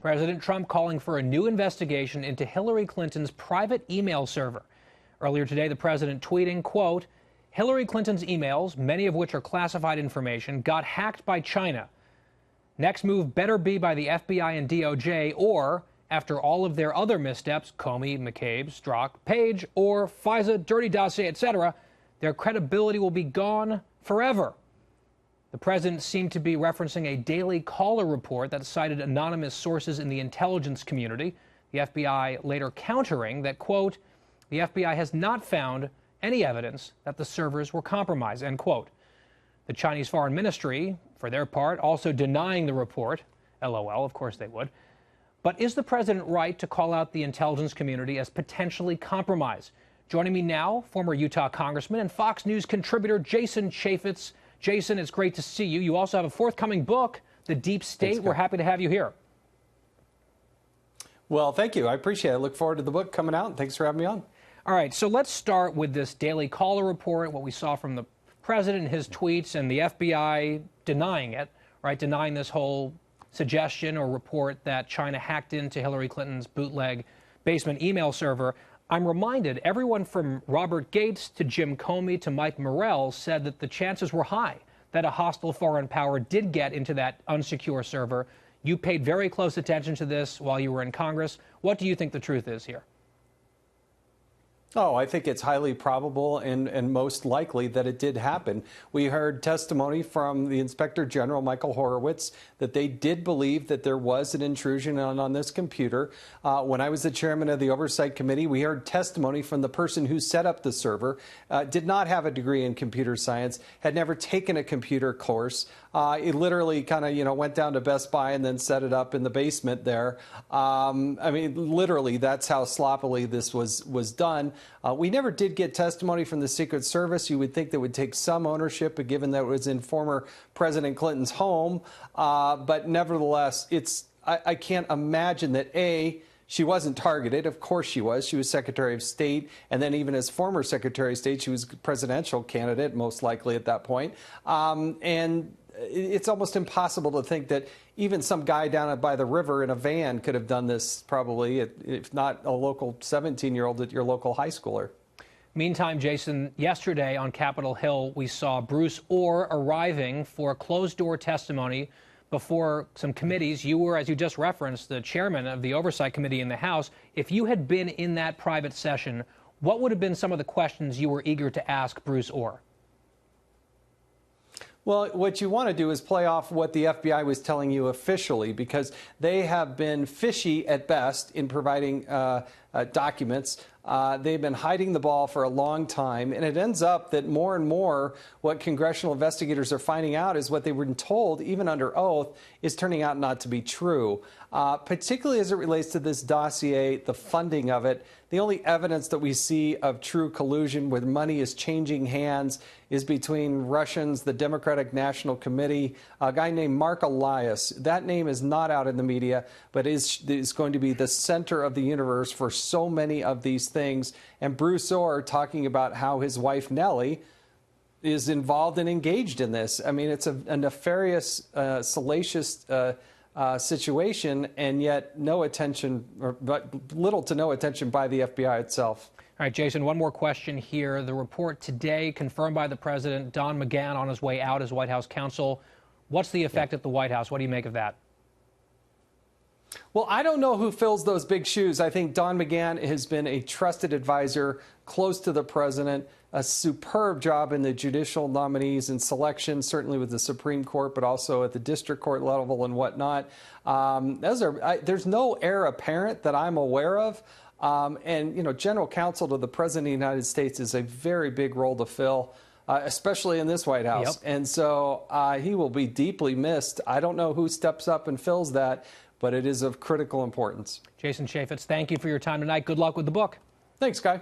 President Trump calling for a new investigation into Hillary Clinton's private email server. Earlier today, the president tweeting, quote, Hillary Clinton's emails, many of which are classified information, got hacked by China. Next move better be by the FBI and DOJ, or, after all of their other missteps, Comey, McCabe, Strzok, Page, or FISA, dirty dossier, etc., their credibility will be gone forever. The president seemed to be referencing a Daily Caller report that cited anonymous sources in the intelligence community. The FBI later countering that, quote, the FBI has not found any evidence that the servers were compromised, end quote. The Chinese Foreign Ministry, for their part, also denying the report. LOL, of course they would. But is the president right to call out the intelligence community as potentially compromised? Joining me now, former Utah Congressman and Fox News contributor Jason Chaffetz. Jason, it's great to see you. You also have a forthcoming book, The Deep State. Thanks, we're happy to have you here. Well, thank you. I appreciate it. I look forward to the book coming out. Thanks for having me on. All right, so let's start with this Daily Caller report, what we saw from the president and his tweets, and the FBI denying it, right? Denying this whole suggestion or report that China hacked into Hillary Clinton's bootleg basement email server. I'm reminded everyone from Robert Gates to Jim Comey to Mike Morrell said that the chances were high that a hostile foreign power did get into that unsecure server. You paid very close attention to this while you were in Congress. What do you think the truth is here? Oh, I think it's highly probable and most likely that it did happen. We heard testimony from the Inspector General, Michael Horowitz, that they did believe that there was an intrusion on this computer. When I was the chairman of the Oversight Committee, we heard testimony from the person who set up the server, did not have a degree in computer science, had never taken a computer course. It literally kind of, went down to Best Buy and then set it up in the basement there. I mean, literally, that's how sloppily this was done. We never did get testimony from the Secret Service. You would think that would take some ownership, but given that it was in former President Clinton's home. But nevertheless, I can't imagine that, A, she wasn't targeted. Of course she was. She was Secretary of State. And then even as former Secretary of State, she was a presidential candidate, most likely at that point. And it's almost impossible to think that even some guy down by the river in a van could have done this, probably, if not a local 17-year-old at your local high schooler. Meantime, Jason, yesterday on Capitol Hill, we saw Bruce Ohr arriving for closed-door testimony before some committees. You were, as you just referenced, the chairman of the Oversight Committee in the House. If you had been in that private session, what would have been some of the questions you were eager to ask Bruce Ohr? Well, what you want to do is play off what the FBI was telling you officially, because they have been fishy at best in providing documents. They've been hiding the ball for a long time, and it ends up that more and more what congressional investigators are finding out is what they were told, even under oath, is turning out not to be true. Particularly as it relates to this dossier, the funding of it. The only evidence that we see of true collusion where money is changing hands is between Russians, the Democratic National Committee, a guy named Mark Elias. That name is not out in the media, but is going to be the center of the universe for so many of these things. And Bruce Ohr talking about how his wife, Nellie, is involved and engaged in this. I mean, it's a nefarious, salacious situation, and yet no attention, or little to no attention by the FBI itself. All right, Jason, one more question here. The report today confirmed by the president, Don McGahn on his way out as White House counsel. What's the effect at the White House? What do you make of that? Well, I don't know who fills those big shoes. I think Don McGahn has been a trusted advisor, close to the president, a superb job in the judicial nominees and selection, certainly with the Supreme Court, but also at the district court level and whatnot. There's no heir apparent that I'm aware of. And, general counsel to the president of the United States is a very big role to fill, especially in this White House. Yep. And so he will be deeply missed. I don't know who steps up and fills that, but it is of critical importance. Jason Chaffetz, thank you for your time tonight. Good luck with the book. Thanks, Guy.